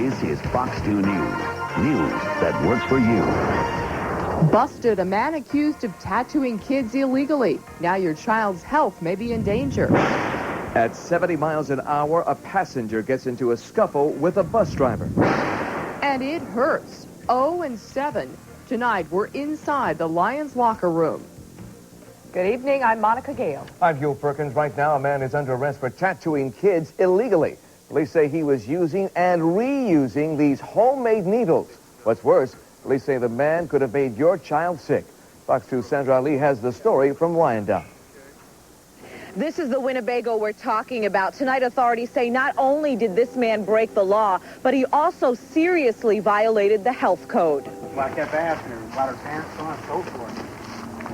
This is Fox 2 News. News that works for you. Busted, a man accused of tattooing kids illegally. Now your child's health may be in danger. At 70 miles an hour, a passenger gets into a scuffle with a bus driver. And it hurts. 0-7. Tonight, we're inside the Lions locker room. Good evening. I'm Monica Gale. I'm Hugh Perkins. Right now, a man is under arrest for tattooing kids illegally. Police say he was using and reusing these homemade needles. What's worse, police say the man could have made your child sick. Fox 2's Sandra Ali has the story from Wyandotte. This is the Winnebago we're talking about. Tonight, authorities say not only did this man break the law, but he also seriously violated the health code. Like that bathroom, got her pants on, so forth.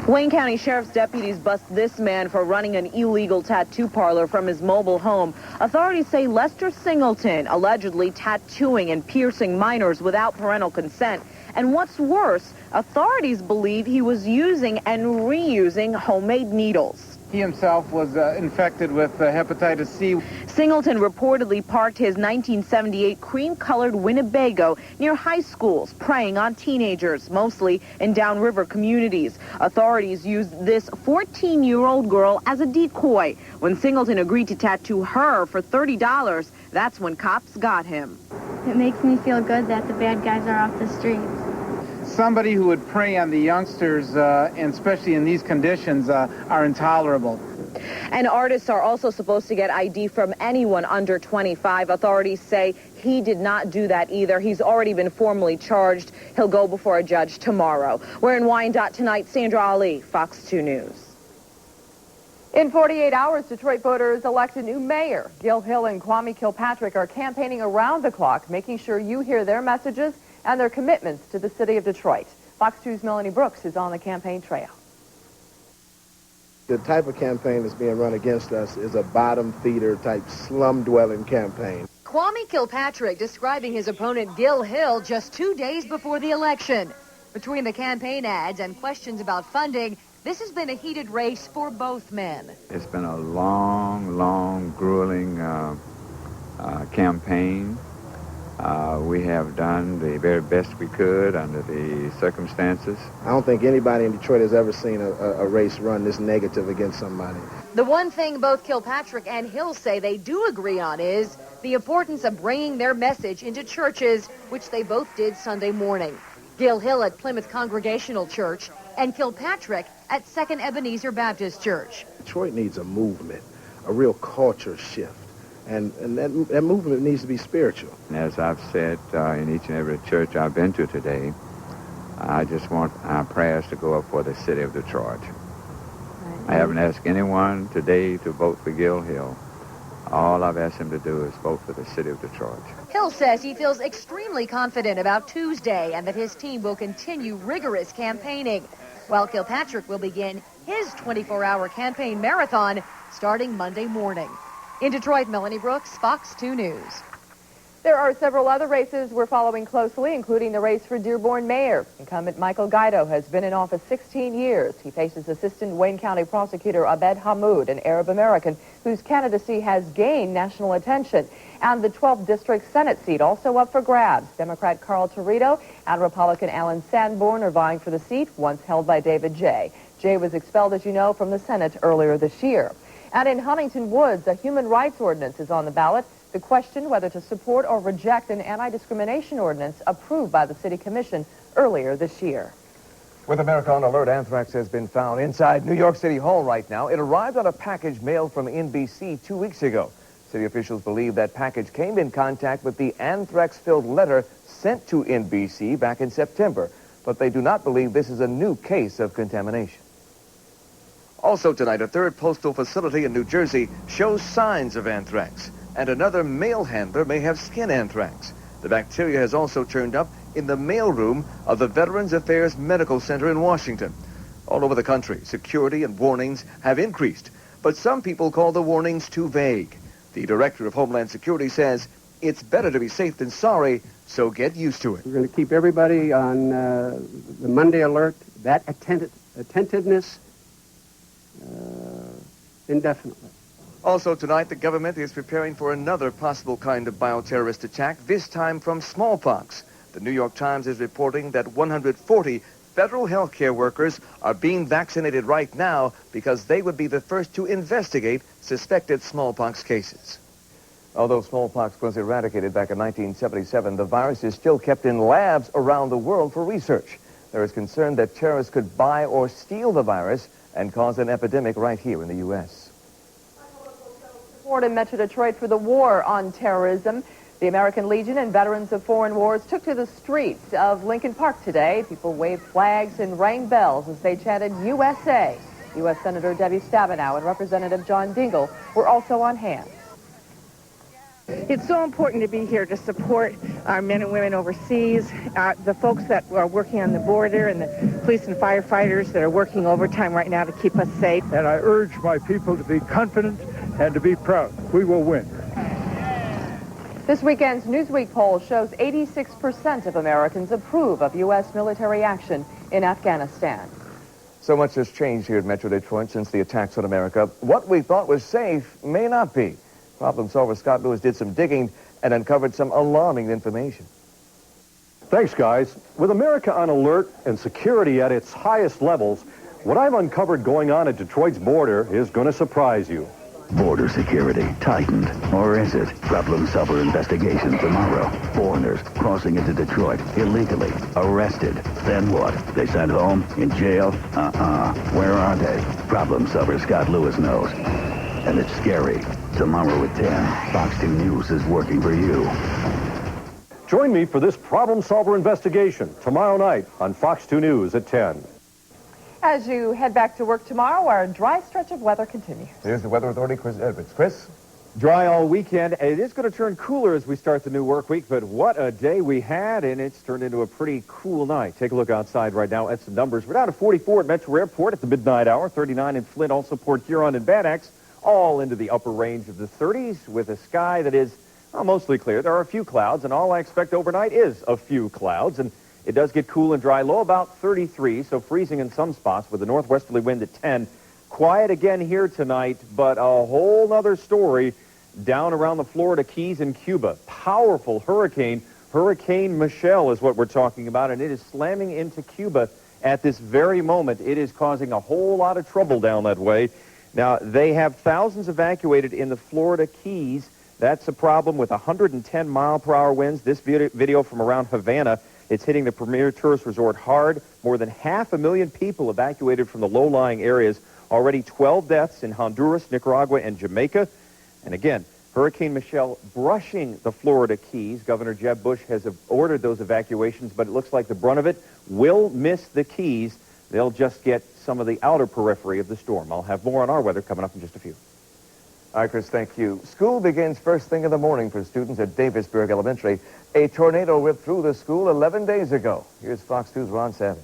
Wayne County Sheriff's deputies bust this man for running an illegal tattoo parlor from his mobile home. Authorities say Lester Singleton allegedly tattooing and piercing minors without parental consent. And what's worse, authorities believe he was using and reusing homemade needles. He himself was infected with hepatitis C. Singleton reportedly parked his 1978 cream-colored Winnebago near high schools, preying on teenagers, mostly in downriver communities. Authorities used this 14-year-old girl as a decoy. When Singleton agreed to tattoo her for $30, that's when cops got him. It makes me feel good that the bad guys are off the streets. Somebody who would prey on the youngsters, and especially in these conditions, are intolerable. And artists are also supposed to get ID from anyone under 25. Authorities say he did not do that either. He's already been formally charged. He'll go before a judge tomorrow. We're in Wyandotte tonight. Sandra Ali, Fox 2 News. In 48 hours, Detroit voters elect a new mayor. Gil Hill and Kwame Kilpatrick are campaigning around the clock, making sure you hear their messages and their commitments to the city of Detroit. Fox 2's Melanie Brooks is on the campaign trail. The type of campaign that's being run against us is a bottom feeder type slum dwelling campaign. Kwame Kilpatrick describing his opponent Gil Hill just 2 days before the election. Between the campaign ads and questions about funding, this has been a heated race for both men. It's been a long, grueling campaign. We have done the very best we could under the circumstances. I don't think anybody in Detroit has ever seen a race run this negative against somebody. The one thing both Kilpatrick and Hill say they do agree on is the importance of bringing their message into churches, which they both did Sunday morning. Gil Hill at Plymouth Congregational Church and Kilpatrick at Second Ebenezer Baptist Church. Detroit needs a movement, a real culture shift. And that movement needs to be spiritual. And as I've said in each and every church I've been to today, I just want our prayers to go up for the city of Detroit. I haven't asked anyone today to vote for Gil Hill. All I've asked him to do is vote for the city of Detroit. Hill says he feels extremely confident about Tuesday and that his team will continue rigorous campaigning, while Kilpatrick will begin his 24-hour campaign marathon starting Monday morning. In Detroit, Melanie Brooks, Fox 2 News. There are several other races we're following closely, including the race for Dearborn mayor. Incumbent Michael Guido has been in office 16 years. He faces Assistant Wayne County Prosecutor Abed Hammoud, an Arab American whose candidacy has gained national attention. And the 12th District Senate seat also up for grabs. Democrat Carl Torito and Republican Alan Sanborn are vying for the seat, once held by David Jay. Jay was expelled, as you know, from the Senate earlier this year. And in Huntington Woods, a human rights ordinance is on the ballot. The question whether to support or reject an anti-discrimination ordinance approved by the City Commission earlier this year. With America on alert, anthrax has been found inside New York City Hall right now. It arrived on a package mailed from NBC 2 weeks ago. City officials believe that package came in contact with the anthrax-filled letter sent to NBC back in September. But they do not believe this is a new case of contamination. Also tonight, a third postal facility in New Jersey shows signs of anthrax, and another mail handler may have skin anthrax. The bacteria has also turned up in the mailroom of the Veterans Affairs Medical Center in Washington. All over the country, security and warnings have increased, but some people call the warnings too vague. The Director of Homeland Security says it's better to be safe than sorry, so get used to it. We're going to keep everybody on the Monday alert, that attentiveness, indefinitely. Also tonight, the government is preparing for another possible kind of bioterrorist attack, this time from smallpox. The New York Times is reporting that 140 federal health care workers are being vaccinated right now because they would be the first to investigate suspected smallpox cases. Although smallpox was eradicated back in 1977, the virus is still kept in labs around the world for research. There is concern that terrorists could buy or steal the virus and cause an epidemic right here in the U.S. Support in Metro Detroit for the war on terrorism. The American Legion and Veterans of Foreign Wars took to the streets of Lincoln Park today. People waved flags and rang bells as they chanted USA. U.S. Senator Debbie Stabenow and Representative John Dingell were also on hand. It's so important to be here to support our men and women overseas, the folks that are working on the border, and the police and firefighters that are working overtime right now to keep us safe. And I urge my people to be confident and to be proud. We will win. This weekend's Newsweek poll shows 86% of Americans approve of U.S. military action in Afghanistan. So much has changed here at Metro Detroit since the attacks on America. What we thought was safe may not be. Problem solver Scott Lewis did some digging and uncovered some alarming information. Thanks, guys. With America on alert and security at its highest levels, what I've uncovered going on at Detroit's border is going to surprise you. Border security tightened, or is it? Problem solver investigation tomorrow. Foreigners crossing into Detroit illegally, arrested. Then what? They sent home? In jail? Where are they? Problem solver Scott Lewis knows. And it's scary. Tomorrow at 10, Fox 2 News is working for you. Join me for this problem solver investigation tomorrow night on Fox 2 News at 10. As you head back to work tomorrow, our dry stretch of weather continues. Here's the Weather Authority, Chris Edwards. Chris? Dry all weekend. It is going to turn cooler as we start the new work week, but what a day we had, and it's turned into a pretty cool night. Take a look outside right now at some numbers. We're down to 44 at Metro Airport at the midnight hour, 39 in Flint, also Port Huron and Van Nuys, all into the upper range of the 30s with a sky that is mostly clear. There are a few clouds, and all I expect overnight is a few clouds, and it does get cool and dry, low about 33, so freezing in some spots with a northwesterly wind at 10. Quiet again here tonight, but a whole other story down around the Florida Keys and Cuba. Powerful hurricane. Hurricane Michelle is what we're talking about, and it is slamming into Cuba at this very moment. It is causing a whole lot of trouble down that way. Now, they have thousands evacuated in the Florida Keys. That's a problem with 110-mile-per-hour winds. This video from around Havana, it's hitting the premier tourist resort hard. More than 500,000 people evacuated from the low-lying areas. Already 12 deaths in Honduras, Nicaragua, and Jamaica. And again, Hurricane Michelle brushing the Florida Keys. Governor Jeb Bush has ordered those evacuations, but it looks like the brunt of it will miss the Keys. They'll just get some of the outer periphery of the storm. I'll have more on our weather coming up in just a few. All right, Chris, thank you. School begins first thing in the morning for students at Davisburg Elementary. A tornado ripped through the school 11 days ago. Here's Fox 2's Ron Savage.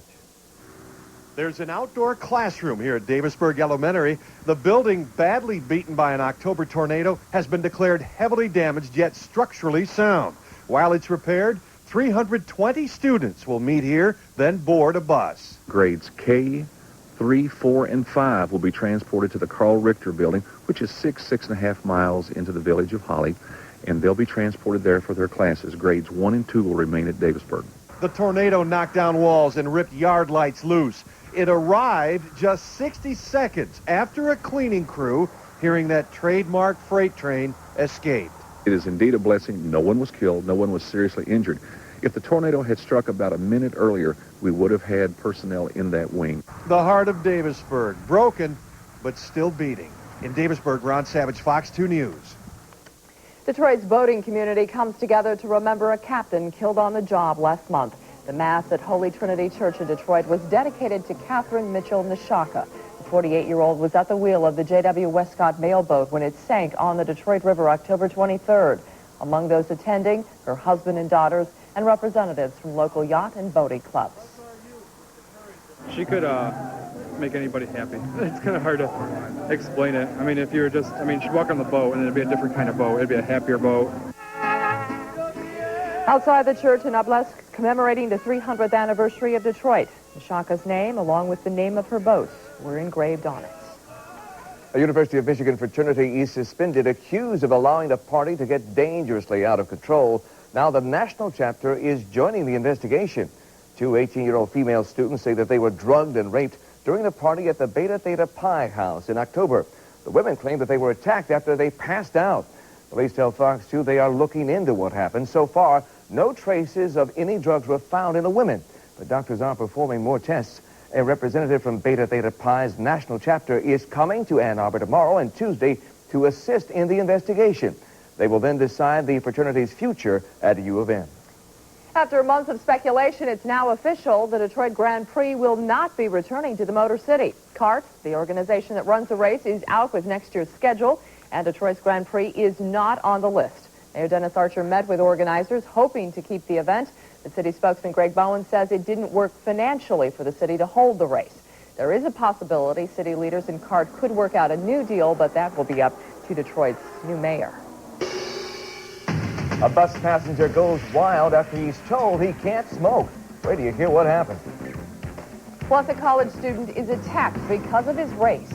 There's an outdoor classroom here at Davisburg Elementary. The building, badly beaten by an October tornado, has been declared heavily damaged yet structurally sound. While it's repaired, 320 students will meet here, then board a bus. Grades K, 3, 4, and 5 will be transported to the Carl Richter building, which is 6.5 miles into the village of Holly, and they'll be transported there for their classes. Grades 1 and 2 will remain at Davisburg. The tornado knocked down walls and ripped yard lights loose. It arrived just 60 seconds after a cleaning crew, hearing that trademark freight train, escaped. It is indeed a blessing. No one was killed. No one was seriously injured. If the tornado had struck about a minute earlier, we would have had personnel in that wing. The heart of Davisburg, broken, but still beating. In Davisburg, Ron Savage, Fox 2 News. Detroit's boating community comes together to remember a captain killed on the job last month. The Mass at Holy Trinity Church in Detroit was dedicated to Catherine Mitchell Nishaka. The 48-year-old was at the wheel of the J.W. Westcott mail boat when it sank on the Detroit River October 23rd. Among those attending, her husband and daughters, and representatives from local yacht and boating clubs. She could make anybody happy. It's kind of hard to explain it. I mean, if you were just, she'd walk on the boat and it'd be a different kind of boat. It'd be a happier boat. Outside the church in Obelisk, commemorating the 300th anniversary of Detroit, Nishaka's name, along with the name of her boat, were engraved on it. A University of Michigan fraternity is suspended, accused of allowing the party to get dangerously out of control. Now the national chapter is joining the investigation. Two 18-year-old female students say that they were drugged and raped during the party at the Beta Theta Pi house in October. The women claim that they were attacked after they passed out. Police tell Fox 2 they are looking into what happened. So far, no traces of any drugs were found in the women, but doctors are performing more tests. A representative from Beta Theta Pi's national chapter is coming to Ann Arbor tomorrow and Tuesday to assist in the investigation. They will then decide the fraternity's future at U of M. After months of speculation, it's now official. The Detroit Grand Prix will not be returning to the Motor City. CART, the organization that runs the race, is out with next year's schedule, and Detroit's Grand Prix is not on the list. Mayor Dennis Archer met with organizers, hoping to keep the event. The city spokesman Greg Bowen says it didn't work financially for the city to hold the race. There is a possibility city leaders in CART could work out a new deal, but that will be up to Detroit's new mayor. A bus passenger goes wild after he's told he can't smoke. Wait till you hear what happened. Plus, a college student is attacked because of his race.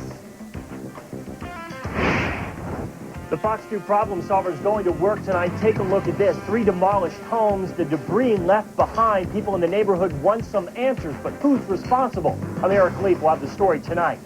The Fox 2 problem solver is going to work tonight. Take a look at this. 3 demolished homes, the debris left behind. People in the neighborhood want some answers, but who's responsible? I'm Eric Leaf. We'll have the story tonight.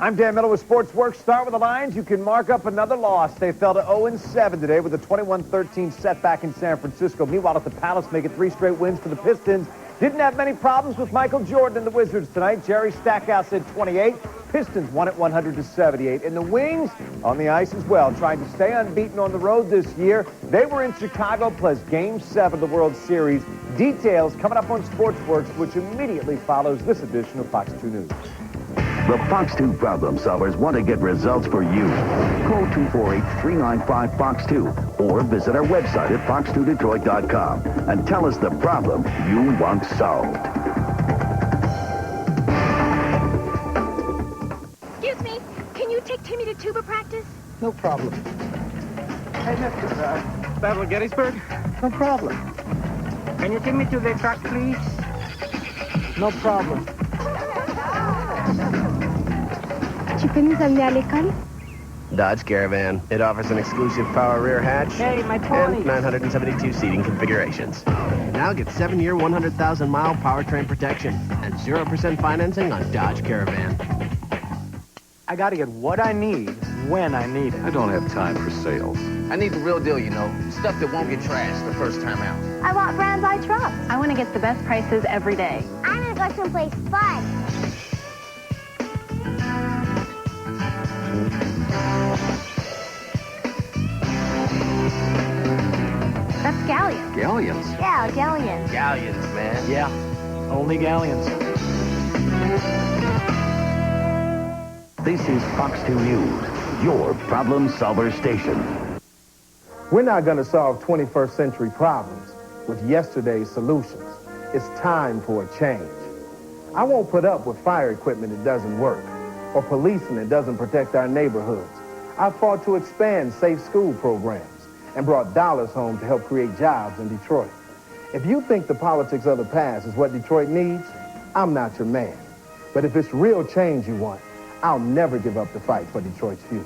I'm Dan Miller with Sports Works. Start with the Lions. You can mark up another loss. They fell to 0-7 today with a 21-13 setback in San Francisco. Meanwhile, at the Palace, make it 3 straight wins for the Pistons. Didn't have many problems with Michael Jordan and the Wizards tonight. Jerry Stackhouse had 28. Pistons won at 100-78. And the Wings on the ice as well, trying to stay unbeaten on the road this year. They were in Chicago, plus Game 7 of the World Series. Details coming up on Sportsworks, which immediately follows this edition of Fox 2 News. The Fox 2 problem solvers want to get results for you. Call 248-395-FOX2 or visit our website at fox2detroit.com and tell us the problem you want solved. Excuse me, can you take Timmy to tuba practice? No problem. Hey, Mr. Battle of Gettysburg? No problem. Can you take me to the track, please? No problem. Tu peux nous amener à l'école? Dodge Caravan. It offers an exclusive power rear hatch and 972 seating configurations. Now get 7-year, 100,000-mile powertrain protection and 0% financing on Dodge Caravan. I gotta get what I need when I need it. I don't have time for sales. I need the real deal, you know. Stuff that won't get trashed the first time out. I want brands I trust. I want to get the best prices every day. I'm gonna go someplace fun. That's galleons. Galleons? Yeah, galleons. Galleons, man. Yeah, only galleons. This is Fox 2 News, your problem solver station. We're not going to solve 21st century problems with yesterday's solutions. It's time for a change. I won't put up with fire equipment that doesn't work or policing that doesn't protect our neighborhoods. I fought to expand safe school programs and brought dollars home to help create jobs in Detroit. If you think the politics of the past is what Detroit needs, I'm not your man. But if it's real change you want, I'll never give up the fight for Detroit's future.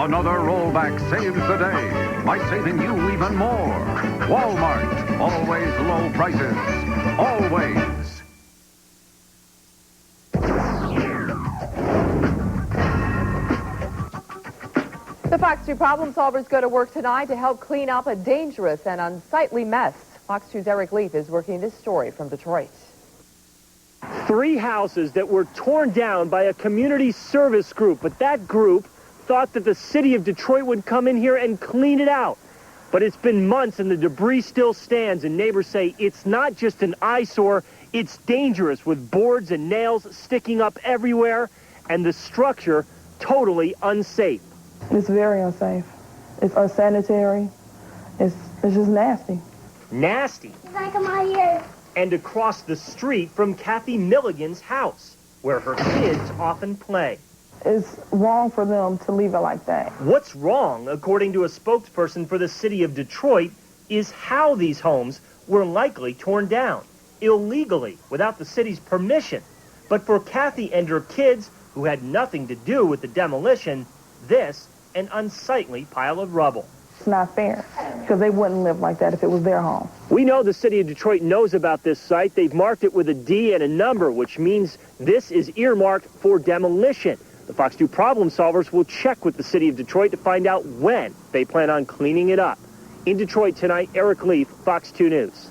Another rollback saves the day by saving you even more. Walmart, always low prices, always. The Fox 2 problem solvers go to work tonight to help clean up a dangerous and unsightly mess. Fox 2's Eric Leaf is working this story from Detroit. 3 houses that were torn down by a community service group, but that group thought that the city of Detroit would come in here and clean it out. But it's been months and the debris still stands, and neighbors say it's not just an eyesore, it's dangerous with boards and nails sticking up everywhere and the structure totally unsafe. It's very unsafe. It's unsanitary. It's just nasty. nasty. Like my ears. And across the street from Kathy Milligan's house, where her kids often play. It's wrong for them to leave it like that. What's wrong, according to a spokesperson for the city of Detroit, is how these homes were likely torn down, illegally, without the city's permission. But for Kathy and her kids, who had nothing to do with the demolition, this, an unsightly pile of rubble. It's not fair, because they wouldn't live like that if it was their home. We know the city of Detroit knows about this site. They've marked it with a D and a number, which means this is earmarked for demolition. The Fox 2 problem solvers will check with the city of Detroit to find out when they plan on cleaning it up. In Detroit tonight, Eric Leaf, Fox 2 News.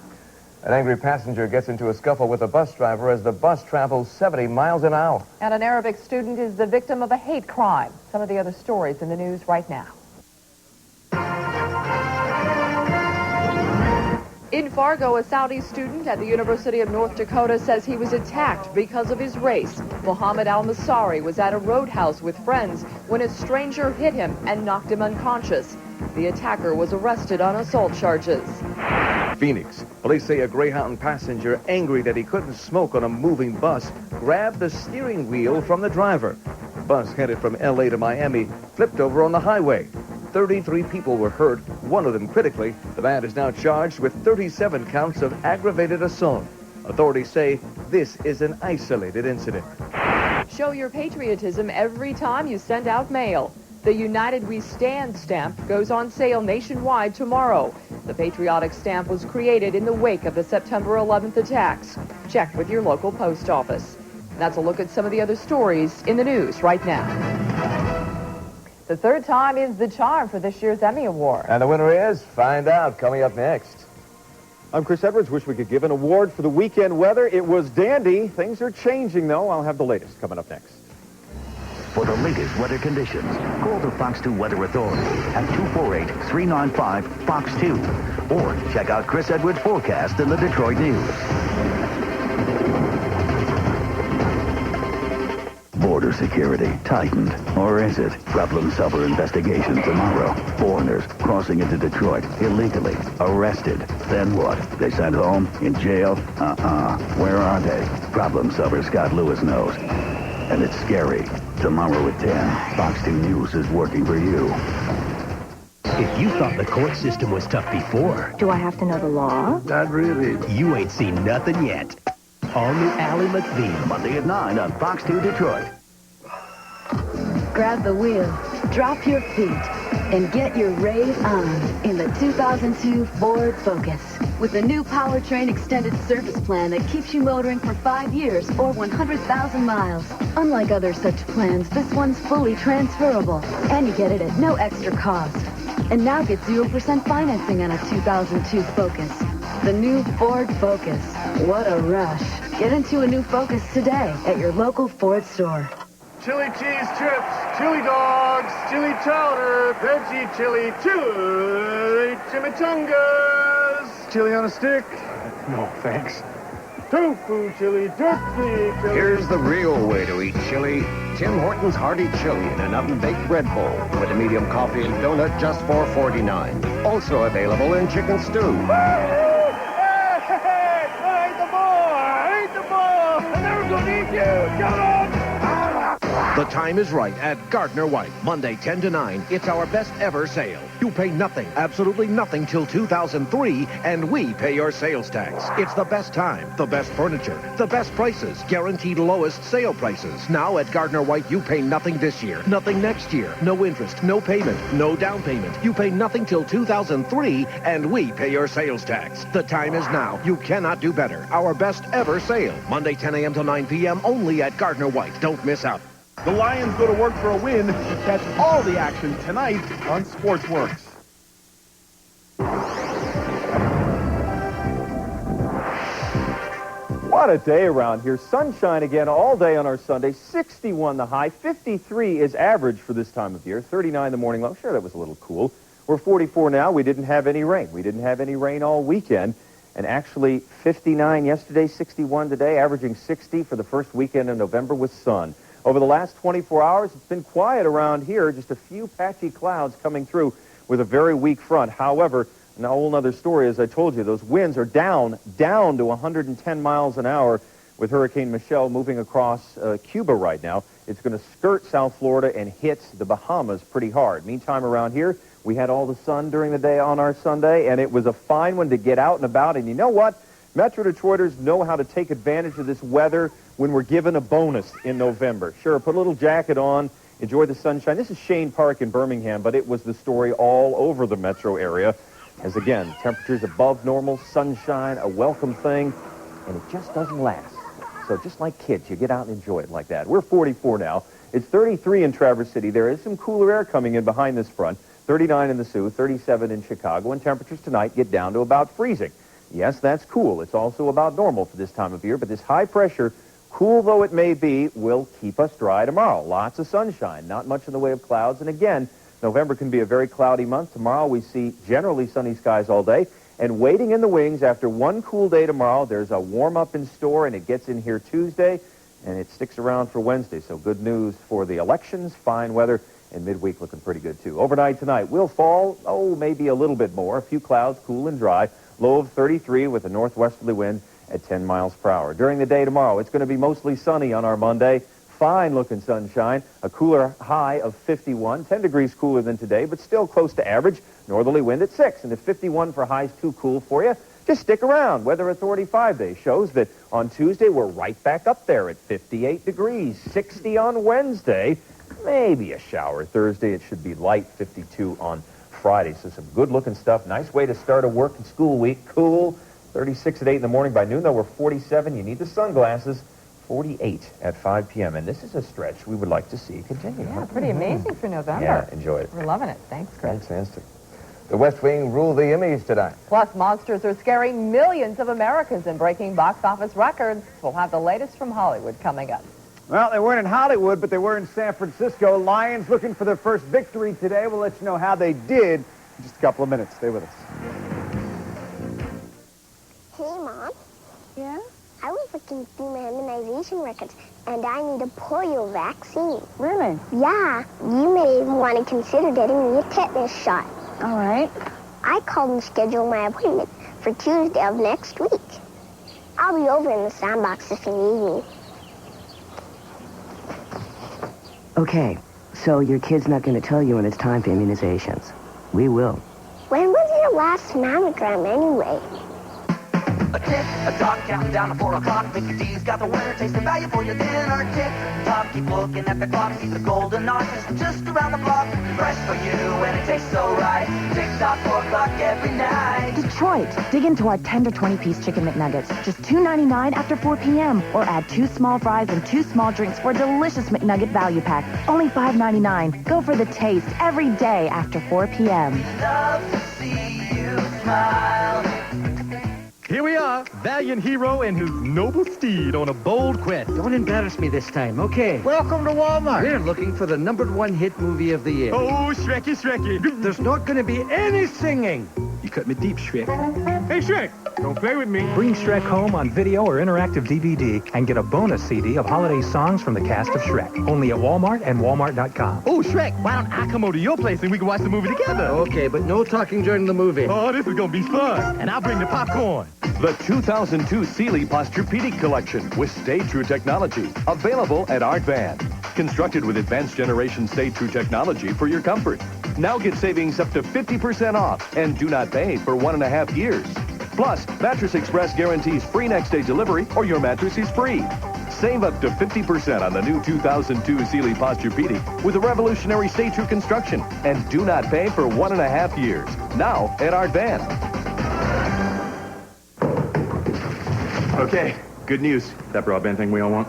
An angry passenger gets into a scuffle with a bus driver as the bus travels 70 miles an hour. And an Arabic student is the victim of a hate crime. Some of the other stories in the news right now. In Fargo, a Saudi student at the University of North Dakota says he was attacked because of his race. Mohammed Al-Masari was at a roadhouse with friends when a stranger hit him and knocked him unconscious. The attacker was arrested on assault charges. Phoenix. Police say a Greyhound passenger, angry that he couldn't smoke on a moving bus, grabbed the steering wheel from the driver. The bus headed from L.A. to Miami flipped over on the highway. 33 people were hurt, one of them critically. The man is now charged with 37 counts of aggravated assault. Authorities say this is an isolated incident. Show your patriotism every time you send out mail. The United We Stand stamp goes on sale nationwide tomorrow. The patriotic stamp was created in the wake of the September 11th attacks. Check with your local post office. That's a look at some of the other stories in the news right now. The third time is the charm for this year's Emmy Award. And the winner is? Find out coming up next. I'm Chris Edwards. Wish we could give an award for the weekend weather. It was dandy. Things are changing, though. I'll have the latest coming up next. For the latest weather conditions, call the Fox 2 Weather Authority at 248-395-FOX2. Or check out Chris Edwards' forecast in the Detroit News. Border security tightened, or is it? Problem solver investigation tomorrow. Foreigners crossing into Detroit illegally, arrested. Then what? They sent home? In jail? Where are they? Problem solver Scott Lewis knows. And it's scary. Tomorrow at 10, Fox 2 News is working for you. If you thought the court system was tough before... Do I have to know the law? Not really. You ain't seen nothing yet. All new Ally McBeal. Monday at 9 on Fox 2 Detroit. Grab the wheel, drop your feet, and get your rave on in the 2002 Ford Focus. With the new powertrain extended service plan that keeps you motoring for 5 years or 100,000 miles. Unlike other such plans, this one's fully transferable, and you get it at no extra cost. And now get 0% financing on a 2002 Focus. The new Ford Focus. What a rush. Get into a new Focus today at your local Ford store. Chili cheese chips, chili dogs, chili chowder, veggie chili, chili chimichangas. Chili on a stick? No, thanks. Tofu chili, turkey chili. Here's the real way to eat chili. Tim Hortons Hearty Chili in an oven-baked bread bowl with a medium coffee and donut just for $4.49. Also available in chicken stew. I ate the ball! I'm never gonna eat you! Come on! The time is right at Gardner White. Monday, 10 to 9. It's our best ever sale. You pay nothing, absolutely nothing till 2003, and we pay your sales tax. It's the best time, the best furniture, the best prices, guaranteed lowest sale prices. Now at Gardner White, you pay nothing this year, nothing next year, no interest, no payment, no down payment. You pay nothing till 2003, and we pay your sales tax. The time is now. You cannot do better. Our best ever sale. Monday, 10 a.m. till 9 p.m. only at Gardner White. Don't miss out. The Lions go to work for a win. Catch all the action tonight on Sportsworks. What a day around here. Sunshine again all day on our Sunday. 61 the high. 53 is average for this time of year. 39 the morning low. Sure, that was a little cool. We're 44 now. We didn't have any rain. We didn't have any rain all weekend. And actually 59 yesterday, 61 today, averaging 60 for the first weekend of November with sun. Over the last 24 hours, it's been quiet around here. Just a few patchy clouds coming through with a very weak front. However, And a whole other story, as I told you, those winds are down to 110 miles an hour with Hurricane Michelle moving across Cuba right now. It's going to skirt South Florida and hit the Bahamas pretty hard. Meantime, around here, we had all the sun during the day on our Sunday, and it was a fine one to get out and about. And you know what? Metro Detroiters know how to take advantage of this weather when we're given a bonus in November. Sure, put a little jacket on, enjoy the sunshine. This is Shane Park in Birmingham, but it was the story all over the metro area. As again, temperatures above normal, sunshine, a welcome thing, and it just doesn't last. So just like kids, you get out and enjoy it like that. We're 44 now. It's 33 in Traverse City. There is some cooler air coming in behind this front. 39 in the Sioux, 37 in Chicago, and temperatures tonight get down to about freezing. Yes, that's cool. It's also about normal for this time of year, but this high pressure, cool though it may be, will keep us dry tomorrow. Lots of sunshine, not much in the way of clouds. And again, November can be a very cloudy month. Tomorrow we see generally sunny skies all day. And waiting in the wings after one cool day tomorrow, there's a warm-up in store, and it gets in here Tuesday, and it sticks around for Wednesday. So good news for the elections, fine weather, and midweek looking pretty good, too. Overnight tonight will fall, maybe a little bit more. A few clouds, cool and dry. Low of 33 with a northwesterly wind at 10 miles per hour. During the day tomorrow, it's going to be mostly sunny on our Monday. Fine-looking sunshine. A cooler high of 51. 10 degrees cooler than today, but still close to average. Northerly wind at 6. And if 51 for highs too cool for you, just stick around. Weather Authority 5-day shows that on Tuesday, we're right back up there at 58 degrees. 60 on Wednesday. Maybe a shower. Thursday, it should be light, 52 on Friday. So some good-looking stuff. Nice way to start a work and school week. Cool. 36 at 8 in the morning. By noon, though, we're 47. You need the sunglasses. 48 at 5 p.m. And this is a stretch we would like to see continue. Yeah, pretty amazing for November. Yeah, enjoy it. We're loving it. Thanks, Chris. Thanks, Anster. The West Wing ruled the Emmys tonight. Plus, monsters are scaring millions of Americans and breaking box office records. We'll have the latest from Hollywood coming up. Well, they weren't in Hollywood, but they were in San Francisco. Lions looking for their first victory today. We'll let you know how they did in just a couple of minutes. Stay with us. Hey, Mom. Yeah? I was looking through my immunization records, and I need a polio vaccine. Really? Yeah. You may even want to consider getting me a tetanus shot. All right. I called and scheduled my appointment for Tuesday of next week. I'll be over in the sandbox if you need me. Okay, so your kid's not going to tell you when it's time for immunizations. We will. When was your last mammogram anyway? A tick, a tock, counting down to 4 o'clock. Mickey D's got the winner, taste the value for your dinner. Tick, tock, keep looking at the clock. See the golden notch just around the block. Fresh for you, and it tastes so right. Tick tock, 4 o'clock every night. Detroit, dig into our tender 20-piece chicken McNuggets. Just $2.99 after 4 p.m. Or add 2 small fries and 2 small drinks for a delicious McNugget value pack. Only $5.99. Go for the taste every day after 4 p.m. Love to see you smile. Here we are, valiant hero and his noble steed on a bold quest. Don't embarrass me this time, okay? Welcome to Walmart. We're looking for the #1 hit movie of the year. Oh, Shrekky, Shrekky. There's not going to be any singing. You cut me deep, Shrek. Hey, Shrek, don't play with me. Bring Shrek home on video or interactive DVD and get a bonus CD of holiday songs from the cast of Shrek. Only at Walmart and Walmart.com. Oh, Shrek, why don't I come over to your place and we can watch the movie together? Okay, but no talking during the movie. Oh, this is going to be fun. And I'll bring the popcorn. The 2002 Sealy Posturepedic Collection with Stay True technology. Available at Art Van. Constructed with advanced generation Stay True technology for your comfort. Now get savings up to 50% off and do not pay for 1.5 years. Plus, Mattress Express guarantees free next day delivery or your mattress is free. Save up to 50% on the new 2002 Sealy Posturepedic with a revolutionary Stay True construction and do not pay for 1.5 years. Now at Art Van. Okay, good news. That broadband thing we all want?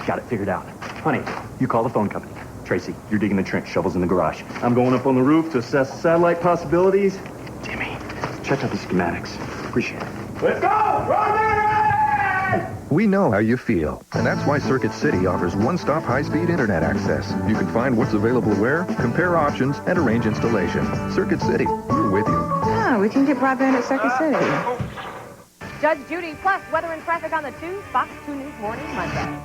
Got it figured out. Honey, you call the phone company. Tracy, you're digging the trench, shovels in the garage. I'm going up on the roof to assess satellite possibilities. Timmy, check out the schematics. Appreciate it. Let's go! Broadband! We know how you feel, and that's why Circuit City offers one-stop high-speed internet access. You can find what's available where, compare options, and arrange installation. Circuit City, we're with you. Yeah, we can get broadband at Circuit City. Judge Judy, plus weather and traffic on the 2, Fox 2 News Morning Monday.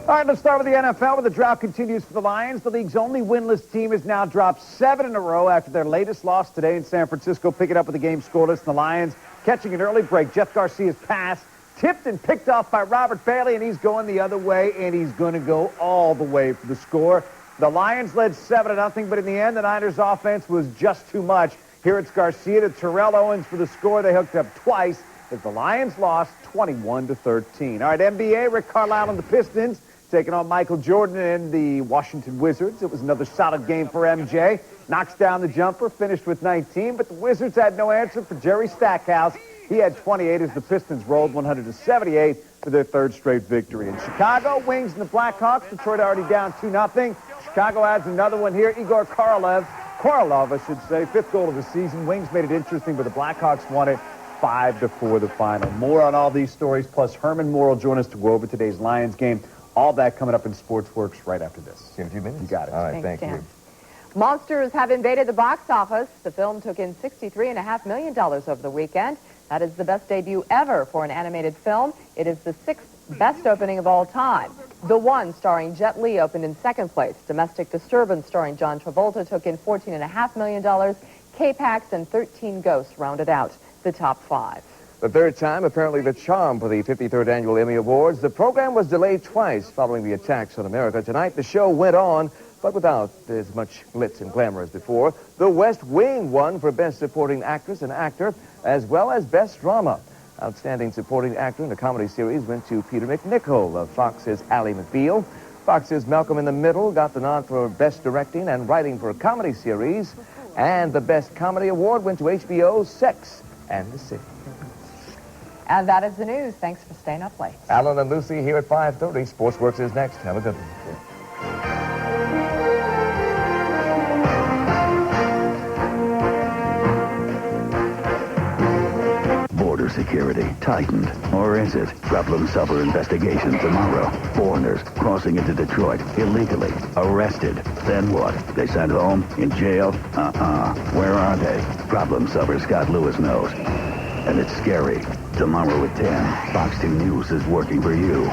All right, let's start with the NFL, where the drought continues for the Lions. The league's only winless team has now dropped 7 in a row after their latest loss today in San Francisco, picking up with the game scoreless. The Lions catching an early break. Jeff Garcia's pass tipped and picked off by Robert Bailey, and he's going the other way, and he's going to go all the way for the score. The Lions led 7-0, but in the end, the Niners' offense was just too much. Here it's Garcia to Terrell Owens for the score. They hooked up twice as the Lions lost 21-13. All right, NBA, Rick Carlisle and the Pistons taking on Michael Jordan and the Washington Wizards. It was another solid game for MJ. Knocks down the jumper, finished with 19, but the Wizards had no answer for Jerry Stackhouse. He had 28 as the Pistons rolled 178 for their third straight victory. In Chicago, Wings and the Blackhawks. Detroit already down 2-0. Chicago adds another one here. Igor Korolev, I should say, 5th goal of the season. Wings made it interesting, but the Blackhawks won it 5-4 the final. More on all these stories, plus Herman Moore will join us to go over today's Lions game. All that coming up in Sportsworks right after this. See you in a few minutes. You got it. All right, Thanks, thank Dan. you. Monsters have invaded the box office. The film took in $63.5 million over the weekend. That is the best debut ever for an animated film. It is the 6th best opening of all time. The One, starring Jet Li, opened in 2nd place. Domestic Disturbance, starring John Travolta, took in $14.5 million. K-Pax and 13 Ghosts rounded out the top 5. The third time, apparently the charm for the 53rd Annual Emmy Awards. The program was delayed twice following the attacks on America. Tonight, the show went on, but without as much glitz and glamour as before. The West Wing won for Best Supporting Actress and Actor, as well as Best Drama. Outstanding Supporting Actor in a Comedy Series went to Peter McNichol of Fox's Ally McBeal. Fox's Malcolm in the Middle got the nod for Best Directing and Writing for a Comedy Series. And the Best Comedy Award went to HBO's Sex and the City. And that is the news. Thanks for staying up late. Alan and Lucy here at 5:30. Sportsworks is next. Have a good one. Border security tightened, or is it? Problem Solver investigation tomorrow. Foreigners crossing into Detroit illegally, arrested. Then what? They sent home? In jail? Where are they? Problem Solver Scott Lewis knows. And it's scary. Tomorrow at 10, Fox 2 News is working for you.